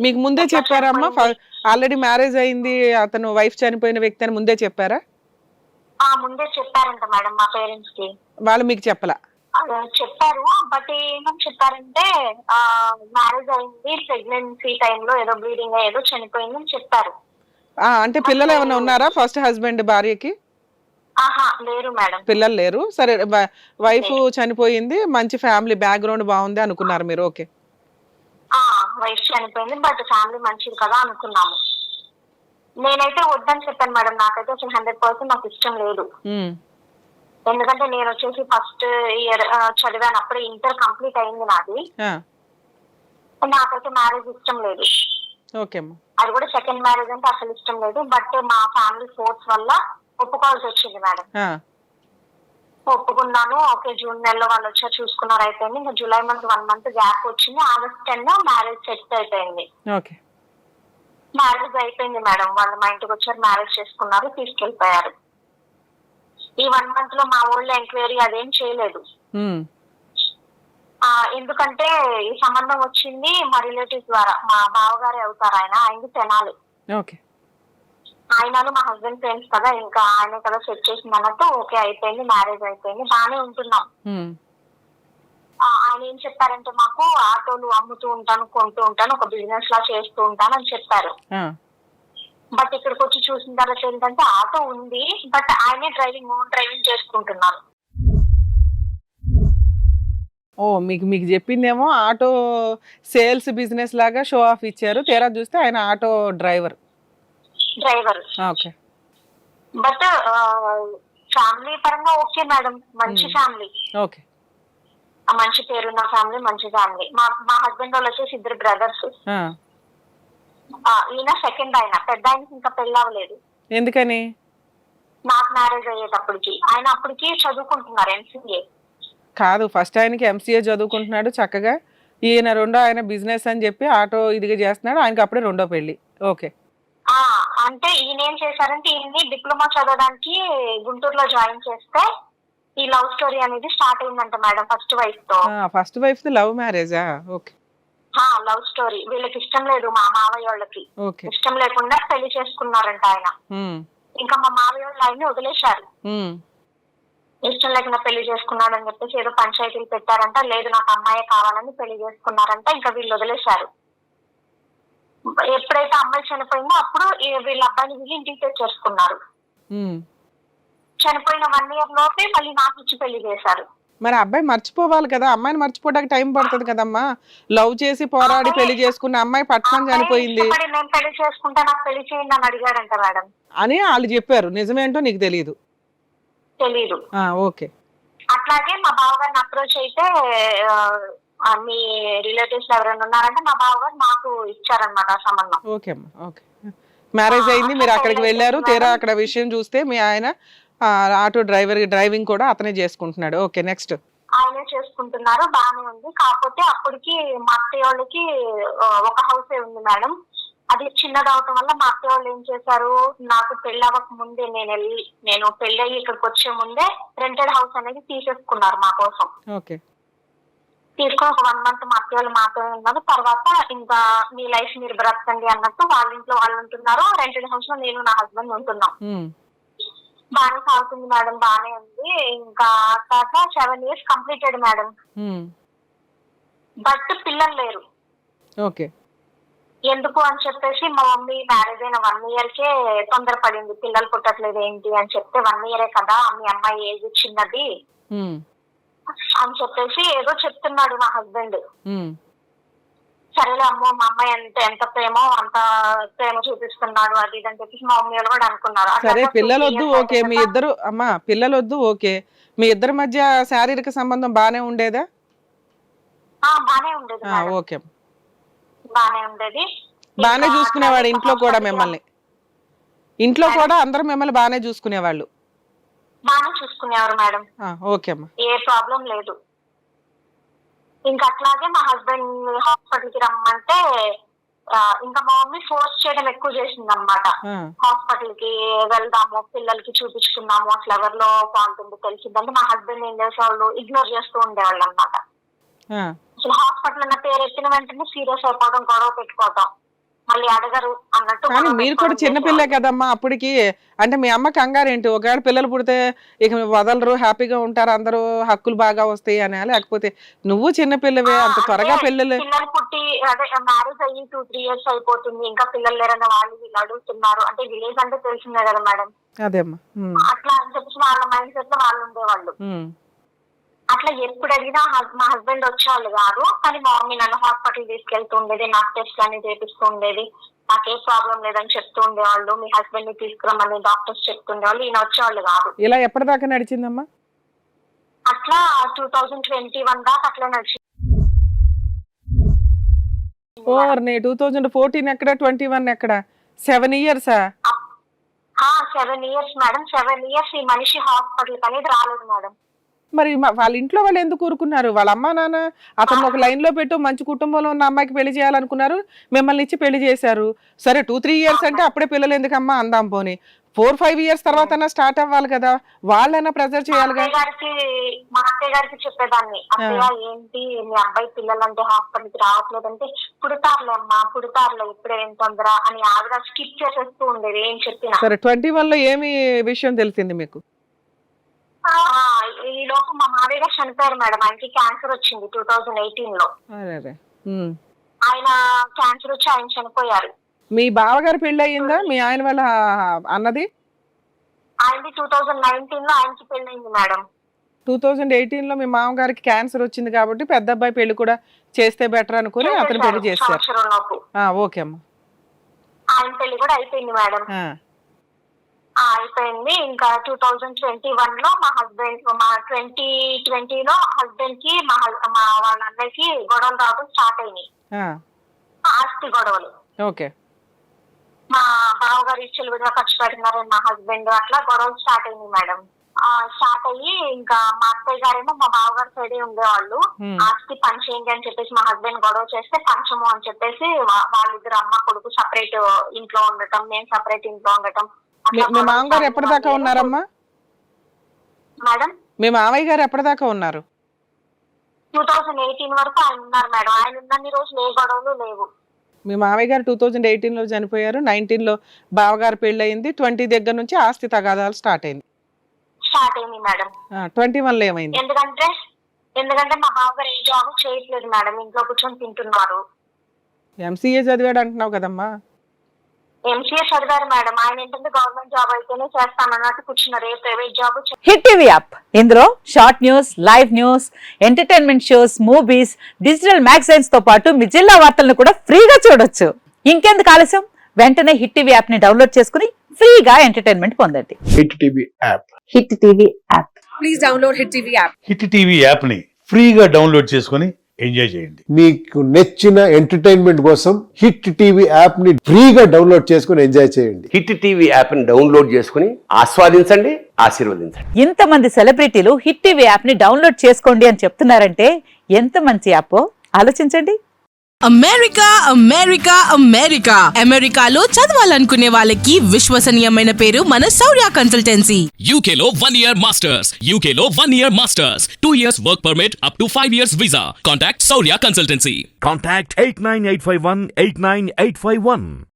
మీకు ముందే ఎట్లా చెప్పారమ్మా? చనిపోయింది? ఆల్రెడీ మ్యారేజ్ అయింది, అతను వైఫ్ చనిపోయిన వ్యక్తి అని ముందే చెప్పారా? ముందే చెప్పారంట మేడం మా పేరెంట్స్ కి. వాళ్ళు మీకు చెప్పలా? చెప్పారు, బట్ ఏమని చెప్పారంటే మ్యారేజ్ అయింది, ప్రెగ్నెన్సీ టైంలో ఏదో బ్లీడింగ్ ఏదో చనిపోయింది అని చెప్పారు. అంటే పిల్లలు ఏమైనా ఉన్నారా ఫస్ట్ హస్బెండ్ భార్యకి? లేరు మేడం. పిల్లలు లేరు. సరే, వైఫ్ చనిపోయింది, మంచి ఫ్యామిలీ బ్యాక్గ్రౌండ్ బాగుంది అనుకున్నారు మీరు. ఓకే. వైఫ్ చనిపోయింది, బట్ ఫ్యామిలీ మంచిది కదా అనుకున్నాము. నేనైతే వద్దని చెప్పాను మేడం, నాకైతే అసలు 100% నాకు ఇష్టం లేదు. ఎందుకంటే నేను వచ్చేసి ఫస్ట్ ఇయర్ చదివాను, అప్పుడే ఇంటర్ కంప్లీట్ అయింది నాది. నాకైతే మ్యారేజ్ ఇష్టం లేదు. అది కూడా సెకండ్ మ్యారేజ్ అంటే అసలు ఇష్టం లేదు. బట్ మా ఫ్యామిలీ ఫోర్స్ వల్ల ఒప్పుకోవాల్సి వచ్చింది మేడం. ఒప్పుకున్నాను. ఓకే, జూన్ నెలలో వాళ్ళు వచ్చారు, చూసుకున్నారు, అయిపోయింది. ఇంకా జూలై మంత్ 1 month గ్యాప్ వచ్చింది. ఆగస్ట్ 10 మ్యారేజ్ సెట్ అయిపోయింది. మ్యారేజ్ అయిపోయింది మేడం. వాళ్ళు మా ఇంటికి వచ్చారు, మ్యారేజ్ చేసుకున్నారు, తీసుకెళ్లిపోయారు. ఈ 1 month లో మా ఊళ్ళో ఎంక్వైరీ అదేం చేయలేదు. ఎందుకంటే ఈ సంబంధం వచ్చింది మా రిలేటివ్స్ ద్వారా. మా బావగారే అవుతారు ఆయన, ఆయనకి తెనాలి. ఆయనను మా హస్బెండ్ ఫ్రెండ్స్ కదా, ఇంకా ఆయన కదా సెట్ చేసింది అన్నట్టు. ఓకే, అయిపోయింది, మ్యారేజ్ అయిపోయింది, బాగానే ఉంటున్నాం. ఆయన ఏం చెప్పారంటే మాకు ఆటోలు అమ్ముతూ ఉంటాను, కొంటూ ఉంటాను, ఒక బిజినెస్ లా చేస్తూ ఉంటాను అని చెప్పారు. బట్ ఇక్కడికి వచ్చి చూసిన తర్వాత ఏంటంటే ఆటో ఉంది, బట్ ఆయనే ఓన్ డ్రైవింగ్ చేసుకుంటున్నారు. మీకు చెప్పిందేమో ఆటో సేల్స్ బిజినెస్ లాగా షో ఆఫ్ ఇచ్చారు, తీరా చూస్తే ఆయన auto driver. Okay. But family పరంగా ఓకే మేడం, మంచి ఫ్యామిలీ. ఓకే, మంచి పేరున్న ఫ్యామిలీ, మంచి ఫ్యామిలీ. మా హస్బెండ్ వాళ్ళు వచ్చేసి 2 brothers. ఈయన సెకండ్ ఆయన, పెద్ద ఆయనకి ఇంకా పెళ్లి అవ్వలేదు. ఎందుకని? నాకు మ్యారేజ్ అయ్యేటప్పటికి ఆయన అప్పటికి చదువుకుంటున్నారు, MCA. కాదు, ఫస్ట్ ఆయనకి MCA చదువుకుంటున్నాడు చక్కగా, ఈయన రెండో ఆయన బిజినెస్ అని చెప్పి ఆటో ఇదిగా చేస్తున్నాడు, ఆయనకి అప్పుడే రెండో పెళ్లి. ఓకే. అంటే ఈయన ఏం చేశారంటే ఈయన్ని డిప్లొమా చదవడానికి గుంటూరులో జాయిన్ చేస్తే ఈ లవ్ స్టోరీ అనేది స్టార్ట్ అయిందంట మేడం ఫస్ట్ వైఫ్ తో. ఫస్ట్ వైఫ్ తో లవ్ మ్యారేజా? ఓకే. Love story. వీళ్ళకి ఇష్టం లేదు, మా మావయ్య వాళ్ళకి ఇష్టం లేకుండా పెళ్లి చేసుకున్నారంట ఆయన. ఇంకా మా మావయ్య వాళ్ళు ఆయన్ని వదిలేశారు. ఇష్టం లేకుండా పెళ్లి చేసుకున్నాడు అని చెప్పేసి ఏదో పంచాయతీలు పెట్టారంట. లేదు, నాకు అమ్మాయి కావాలని పెళ్లి చేసుకున్నారంట. ఇంకా వీళ్ళు వదిలేశారు. ఎప్పుడైతే అమ్మాయి చనిపోయిందో అప్పుడు వీళ్ళ అబ్బాయిని వీళ్ళు ఇంటికి తెచ్చేసుకున్నారు. చనిపోయిన 1 year లోపే మళ్ళీ నాకు ఇచ్చి పెళ్లి చేశారు. మరి అబ్బాయి మర్చిపోవాలి కదా, అమ్మాయిని మర్చిపోవడానికి టైం పడుతుంది కదమ్మా. లవ్ చేసి పోరాడి పెళ్లి చేసుకున్న అమ్మాయి పట్నం చనిపోయింది. నేను పెళ్లి చేసుకుంటా, నాకు పెళ్లి చేయండి అని అడిగాడంట మేడం అని వాళ్ళు చెప్పారు. నిజమేంటో నీకు తెలీదు? ఓకే. అట్లాగే మా బావగారిని అప్రోచ్ అయితే మీ రిలేటివ్స్ ఎవరైనా ఉన్నారంటే మా బావగారు మాకు ఇచ్చారనమాట ఆ సంబంధం. ఓకే అమ్మా, ఓకే. మ్యారేజ్ అయింది, మీరు అక్కడికి వెళ్ళారు, తీరా అక్కడ విషయం చూస్తే మీ ఆయన ఆటో డ్రైవింగ్ కూడా అతనే చేసుకుంటున్నాడు. Okay, next. ఆయనే చేసుకుంటున్నారు, బాగానే ఉంది. కాకపోతే అప్పటికి మా అత్తయ్య వాళ్ళకి ఒక హౌసే ఉంది మేడం. అది చిన్నది అవటం వల్ల మా అత్తయ్య వాళ్ళు ఏం చేశారు, నాకు పెళ్లి అవ్వక ముందే నేను పెళ్లి అయ్యి ఇక్కడికి వచ్చే ముందే రెంటెడ్ హౌస్ అనేది తీసేసుకున్నారు మా కోసం. ఓకే. తీసుకుని ఒక 1 month మా అత్తయ్య వాళ్ళు మాత్రమే ఉన్నారు. తర్వాత ఇంకా మీ లైఫ్ మీరు బ్రతకండి అన్నట్టు వాళ్ళ ఇంట్లో వాళ్ళు ఉంటున్నారు, రెంటెడ్ హౌస్ లో నేను నా హస్బెండ్ ఉంటున్నాం. బాగానే సాగుతుంది మేడం, బాగానే ఉంది. ఇంకా తర్వాత 7 years కంప్లీటెడ్ మేడం. బట్ పిల్లలు లేరు. ఓకే. ఎందుకు అని చెప్పేసి మా మమ్మీ మ్యారేజ్ అయిన 1 year కే తొందరపడింది, పిల్లలు పుట్టట్లేదు ఏంటి అని చెప్తే 1 year కదా, మీ అమ్మాయి ఏజ్ చిన్నది అని చెప్పేసి ఏదో చెప్తున్నాడు మా హస్బెండ్. సరేలే అమ్మో, మా అమ్మాయి ఎంత ప్రేమో అంత ప్రేమ చూపిస్తున్నాడు అది ఇది అని చెప్పేసి మా మమ్మీ వాళ్ళు కూడా అనుకున్నారు. సరే, పిల్లలొద్దు ఓకే, మీ ఇద్దరు అమ్మా పిల్లలొద్దు ఓకే, మీ ఇద్దరి మధ్య శారీరక సంబంధం బానే ఉండేదా? బానే ఉండేది. ఓకే, బానే ఉండేది. బానే చూసుకునేవాడు ఇంట్లో కూడా మిమ్మల్ని? ఇంట్లో కూడా అందరూ మిమ్మల్ని బానే చూసుకునేవాళ్ళు? బానే చూసుకునేవారు మేడం. ఓకే అమ్మా, ఏ ప్రాబ్లం లేదు. ఇంకా అట్లాగే మా హస్బెండ్ హాస్పిటల్ కి రమ్మంటే ఇంకా మా మమ్మీ ఫోర్స్ చేయడం ఎక్కువ చేసింది అనమాట. హాస్పిటల్ కి వెళ్దాము, పిల్లలకి చూపించుకున్నాము, అసలు ఎవరిలో ఫాల్ట్ ఉంది తెలిసిందంటే మా హస్బెండ్ ఏం చేసేవాళ్ళు, ఇగ్నోర్ చేస్తూ ఉండేవాళ్ళు అనమాట. అసలు హాస్పిటల్ అన్న పేరు ఎత్తిన వెంటనే సీరియస్ అయిపోవడం, గొడవ పెట్టుకోవడం. మళ్ళీ అడగరు అన్నట్టు కానీ గొడవ మీరు కూడా పెట్టుకోవడం చిన్నపిల్లే చేసేవాళ్ళు. కదమ్మా అప్పటికి. అంటే మీ అమ్మ కంగారు ఏంటి, ఒకవేళ పిల్లలు పుడితే ఇక వదలరు, హ్యాపీగా ఉంటారు అందరూ, హక్కులు బాగా వస్తాయి అని, లేకపోతే నువ్వు చిన్నపిల్లవే అంత త్వరగా అంటే పిల్లలు? పిల్లలు పుట్టి అదే మ్యారేజ్ అయ్యి 2-3 years అయిపోతుంది, ఇంకా పిల్లలు లేరన్న వాళ్ళు వీళ్ళు అడుగుతున్నారు. అంటే విలేజ్ అంటే తెలిసిందే కదా మేడం, అదేమ్మా. అట్లా అని చెప్పేసి వాళ్ళ మైండ్ సెట్ లో వాళ్ళు ఉండేవాళ్ళు. అట్లా ఎప్పుడు అడిగినా మా హస్బెండ్ వచ్చేవాళ్ళు కాదు, కానీ మా మమ్మీ నన్ను హాస్పిటల్ తీసుకెళ్తూ ఉండేది, నాకు టెస్ట్ అన్ని చేపిస్తూ ఉండేది, నాకే ప్రాబ్లం లేదని చెప్తూ ఉండేవాళ్ళు. మీ హస్బెండ్ ని తీసుకురమ్మని డాక్టర్స్ చెప్తుండేవాళ్ళు, ఈయన వచ్చేవాళ్ళు కాదు. ఇలా ఎప్పటిదాకా నడిచిందమ్మా? అట్లా 2021 దాకా అట్లా నడిచింది. 2014 ఎక్కడ, 21 ఎక్కడ? 7 years? 7 years madam. 7 years ఈ మనిషి హాస్పిటల్ అనేది రాలేదు మేడం. మరి వాళ్ళ ఇంట్లో వాళ్ళు ఎందుకు ఊరుకున్నారు? వాళ్ళ అమ్మా నాన్న అతను ఒక లైన్ లో పెట్టు, మంచి కుటుంబంలో ఉన్న అమ్మాయికి పెళ్లి చేయాలనుకున్నారు, మిమ్మల్ని ఇచ్చి పెళ్లి చేశారు. సరే 2-3 years అంటే అప్పుడే పిల్లలు ఎందుకమ్మా అందాం, పోనీ 4-5 years తర్వాత స్టార్ట్ అవ్వాలి కదా, వాళ్ళైనా ప్రెజర్ చేయాలిగా. మా అత్తయ్య గారికి చెప్పేదాన్ని, అత్తయ్య ఏంటి మీ అబ్బాయి పిల్లలంటే హాస్పిటల్ కి రావట్లేదంటే, పుడతారులే అమ్మా పుడతారులే ఇప్పుడే ఏం తొందర అని ఆవిడ స్కిప్ చేసేస్తూ ఉండేది ఏం చెప్పినా. సరే 21 లో ఏమి విషయం తెలిసింది మీకు? ఈ లోపు మా మామయ్య గారు చనిపోయారు మేడం. ఆయనకి క్యాన్సర్ వచ్చింది 2018 లో. ఆయన క్యాన్సర్ వచ్చి ఆయన చనిపోయారు. మీ బావగారు పెళ్లి అయ్యిందా మీ ఆయన వాళ్ళ అన్నది? ఆయనది 2019 లో ఆయనకి పెళ్లి అయింది మేడం. 2018 లో మీ మామగారికి క్యాన్సర్ వచ్చింది కాబట్టి పెద్ద అబ్బాయి పెళ్లి కూడా చేస్తే బెటర్ అనుకుని అతను పెళ్లి చేశారు. ఓకే అమ్మా. ఆయన పెళ్లి కూడా అయిపోయింది మేడం. అయిపోయింది. ఇంకా 2021 లో మా హస్బెండ్, మా 2020 లో హస్బెండ్ కి మా వాళ్ళ అన్నయ్యకి గొడవలు రావడం స్టార్ట్ అయినాయి, ఆస్తి గొడవలు. ఓకే. మా బావగారు ఇచ్చలు విడిగా ఖర్చు పెడుతున్నారని మా హస్బెండ్, అట్లా గొడవలు స్టార్ట్ అయినాయి మేడం. స్టార్ట్ అయ్యి ఇంకా మా అత్తయ్య గారేమో మా బావగారు సైడే ఉండేవాళ్ళు. ఆస్తి పంచేయండి అని చెప్పేసి మా హస్బెండ్ గొడవ చేస్తే పంచము అని చెప్పేసి వాళ్ళిద్దరు అమ్మ కొడుకు సపరేట్ ఇంట్లో ఉండటం, నేను సపరేట్ ఇంట్లో ఉండటం. మీ మామగారు ఎప్పటిదాకా ఉన్నారమ్మా మేడం? మీ మామయ్య గారు ఎప్పటిదాకా ఉన్నారు? 2018 వరకు ఆయన ఉన్నారు మేడం. ఆయన ఉన్నన్ని రోజులు ఏ గొడవలు లేవు. మీ మామయ్య గారు 2018 లో చనిపోయారు, 19 లో బావగారు పెళ్లి అయింది, 20 దగ్గర నుంచి ఆస్తి తగాదాలు స్టార్ట్ అయింది మేడం. 21 లో ఏమైంది? ఎందుకంటే మా బావగారు ఏ జాబ్ చేయట్లేదు మేడం, ఇంట్లో కూర్చొని తింటున్నారు. MCA చదివాడు అంటున్నావు కదమ్మా? MCA చదివారు మేడం. ఆయన ఏంటంటే గవర్నమెంట్ జాబ్ అయితేనే చేస్తానన్నట్టు కూర్చున్నారు, ఏ private job. Hit TV app, ఇందులో short news, live news, entertainment shows, movies, digital magazines తో పాటు మీ జిల్లా వార్తలను కూడా ఫ్రీగా చూడొచ్చు. ఇంకెందుకు ఆలస్యం, వెంటనే హిట్ టీవీ యాప్ ని డౌన్లోడ్ చేసుకుని ఫ్రీగా ఎంటర్టైన్మెంట్ పొందండి. Hit TV app. Hit TV app. Please download hit TV app. Hit TV app ని ఫ్రీగా డౌన్లోడ్ చేసుకుని ఎంజాయ్ చేయండి. మీకు నచ్చిన ఎంటర్టైన్మెంట్ కోసం హిట్ టీవీ యాప్ ని ఫ్రీగా డౌన్లోడ్ చేసుకుని ఎంజాయ్ చేయండి. హిట్ టీవీ యాప్ ని డౌన్లోడ్ చేసుకుని ఆస్వాదించండి, ఆశీర్వదించండి. ఇంతమంది సెలబ్రిటీలు హిట్ టీవీ యాప్ ని డౌన్లోడ్ చేసుకోండి అని చెప్తున్నారంటే ఎంత మంచి యాప్ ఆలోచించండి. అమెరికా అమెరికా అమెరికా అమెరికాలో చదవాలనుకునే వాళ్ళకి విశ్వసనీయమైన పేరు మన శౌర్య కన్సల్టెన్సీ. UK లో 1 year masters, UK లో 1 year masters, 2 years work permit up to 5 years visa. Contact Saurya Consultancy. Contact 89851 89851.